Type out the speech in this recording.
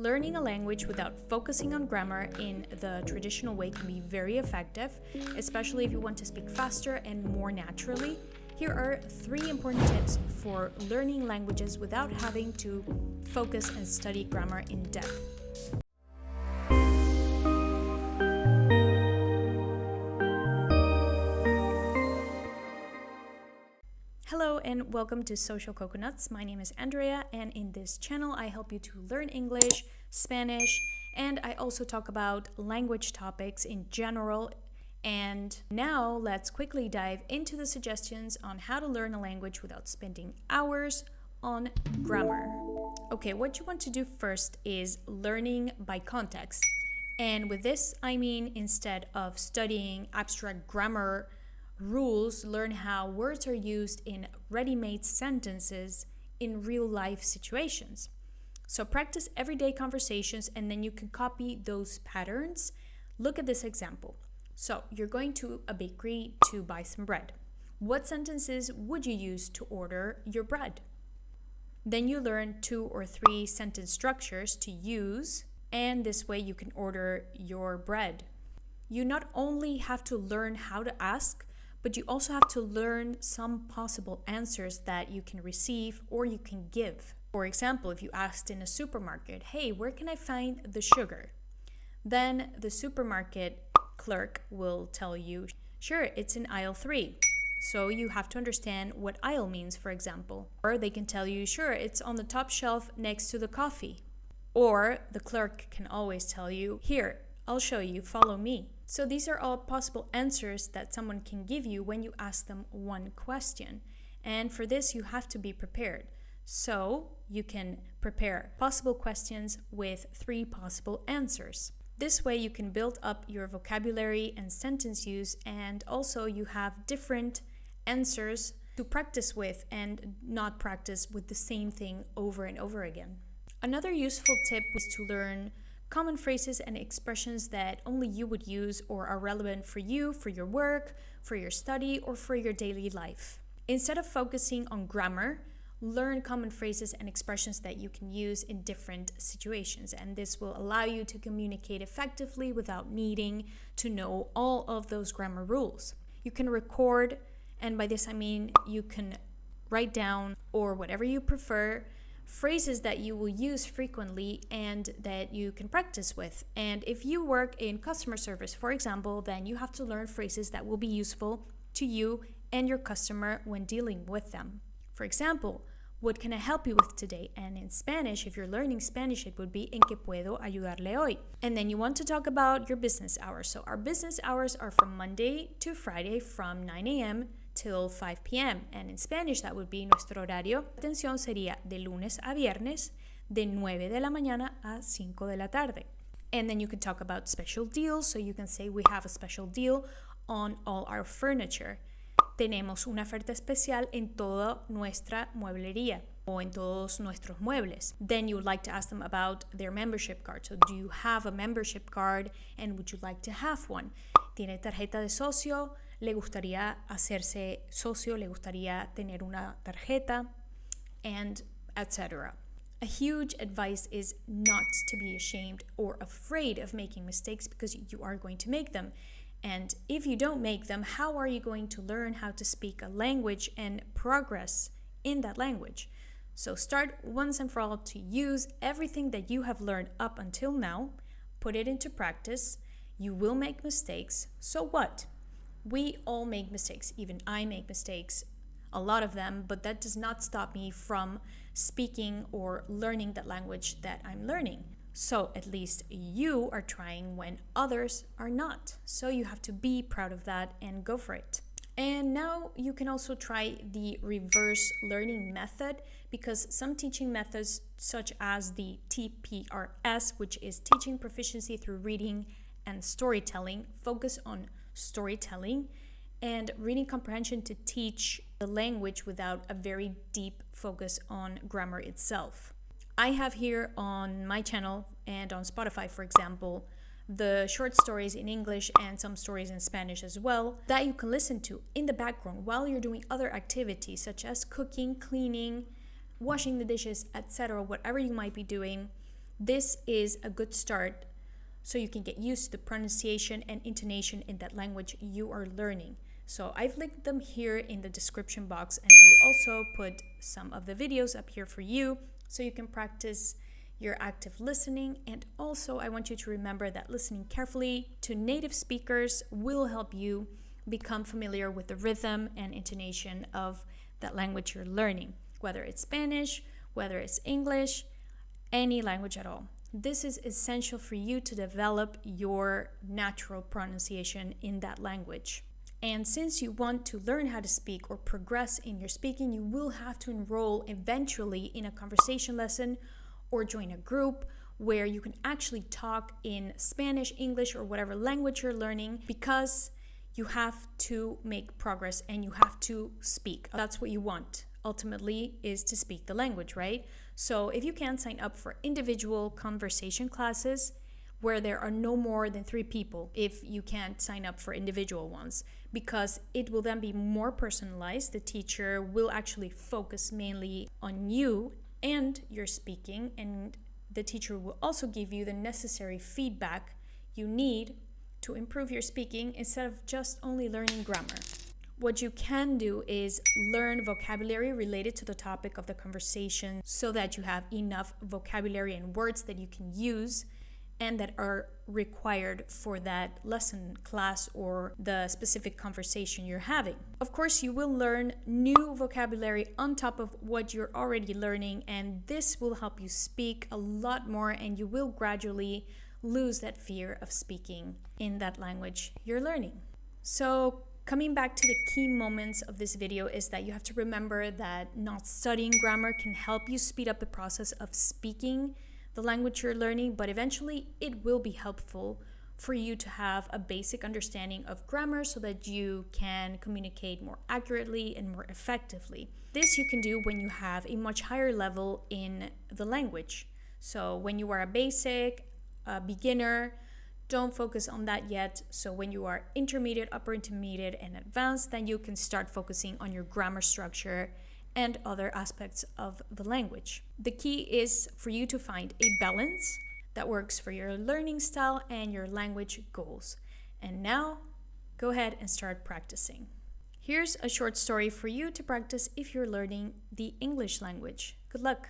Learning a language without focusing on grammar in the traditional way can be very effective, especially if you want to speak faster and more naturally. Here are 3 important tips for learning languages without having to focus and study grammar in depth. Hello and welcome to Social Coconuts. My name is Andrea, and in this channel I help you to learn English, Spanish, and I also talk about language topics in general. And now let's quickly dive into the suggestions on how to learn a language without spending hours on grammar. Okay, what you want to do first is learning by context. And with this, I mean instead of studying abstract grammar rules, learn how words are used in ready-made sentences in real-life situations. So practice everyday conversations and then you can copy those patterns. Look at this example. So you're going to a bakery to buy some bread. What sentences would you use to order your bread? Then you learn 2 or 3 sentence structures to use, and this way you can order your bread. You not only have to learn how to ask, but you also have to learn some possible answers that you can receive or you can give. For example, if you asked in a supermarket, hey, where can I find the sugar? Then the supermarket clerk will tell you, sure, it's in aisle 3. So you have to understand what aisle means, for example. Or they can tell you, sure, it's on the top shelf next to the coffee. Or the clerk can always tell you, here, I'll show you, follow me. So these are all possible answers that someone can give you when you ask them one question. And for this, you have to be prepared. So you can prepare possible questions with 3 possible answers. This way you can build up your vocabulary and sentence use, and also you have different answers to practice with and not practice with the same thing over and over again. Another useful tip is to learn common phrases and expressions that only you would use or are relevant for you, for your work, for your study, or for your daily life. Instead of focusing on grammar, learn common phrases and expressions that you can use in different situations, and this will allow you to communicate effectively without needing to know all of those grammar rules. You can record, and by this I mean you can write down, or whatever you prefer, phrases that you will use frequently and that you can practice with. And if you work in customer service, for example, then you have to learn phrases that will be useful to you and your customer when dealing with them. For example, what can I help you with today? And in Spanish, if you're learning Spanish, it would be ¿en qué puedo ayudarle hoy? And then you want to talk about your business hours. So our business hours are from Monday to Friday from 9 a.m. till 5 p.m. And in Spanish, that would be nuestro horario. Atención sería de lunes a viernes, de 9 de la mañana a 5 de la tarde. And then you can talk about special deals. So you can say we have a special deal on all our furniture. Tenemos una oferta especial en toda nuestra mueblería o en todos nuestros muebles. Then you would like to ask them about their membership card. So do you have a membership card and would you like to have one? ¿Tiene tarjeta de socio? ¿Le gustaría hacerse socio? ¿Le gustaría tener una tarjeta? And etc. A huge advice is not to be ashamed or afraid of making mistakes, because you are going to make them. And if you don't make them, how are you going to learn how to speak a language and progress in that language? So start once and for all to use everything that you have learned up until now, put it into practice. You will make mistakes. So what? We all make mistakes. Even I make mistakes, a lot of them, but that does not stop me from speaking or learning that language that I'm learning. So at least you are trying when others are not. So you have to be proud of that and go for it. And now you can also try the reverse learning method, because some teaching methods such as the TPRS, which is teaching proficiency through reading and storytelling, focus on storytelling and reading comprehension to teach the language without a very deep focus on grammar itself. I have here on my channel and on Spotify, for example, the short stories in English and some stories in Spanish as well that you can listen to in the background while you're doing other activities such as cooking, cleaning, washing the dishes, etc., whatever you might be doing. This is a good start so you can get used to the pronunciation and intonation in that language you are learning. So I've linked them here in the description box, and I will also put some of the videos up here for you so you can practice your active listening. And also I want you to remember that listening carefully to native speakers will help you become familiar with the rhythm and intonation of that language you're learning, whether it's Spanish, whether it's English, any language at all. This is essential for you to develop your natural pronunciation in that language. And since you want to learn how to speak or progress in your speaking, you will have to enroll eventually in a conversation lesson or join a group where you can actually talk in Spanish, English, or whatever language you're learning, because you have to make progress and you have to speak. That's what you want ultimately, is to speak the language, right? So if you can, sign up for individual conversation classes where there are no more than 3 people, if you can't sign up for individual ones, because it will then be more personalized. The teacher will actually focus mainly on you and your speaking, and the teacher will also give you the necessary feedback you need to improve your speaking instead of just only learning grammar. What you can do is learn vocabulary related to the topic of the conversation so that you have enough vocabulary and words that you can use and that are required for that lesson, class, or the specific conversation you're having. Of course, you will learn new vocabulary on top of what you're already learning, and this will help you speak a lot more, and you will gradually lose that fear of speaking in that language you're learning. So, coming back to the key moments of this video is that you have to remember that not studying grammar can help you speed up the process of speaking the language you're learning, but eventually it will be helpful for you to have a basic understanding of grammar so that you can communicate more accurately and more effectively. This you can do when you have a much higher level in the language. So when you are a basic, a beginner, don't focus on that yet. So when you are intermediate, upper intermediate, and advanced, then you can start focusing on your grammar structure and other aspects of the language. The key is for you to find a balance that works for your learning style and your language goals. And now, go ahead and start practicing. Here's a short story for you to practice if you're learning the English language. Good luck!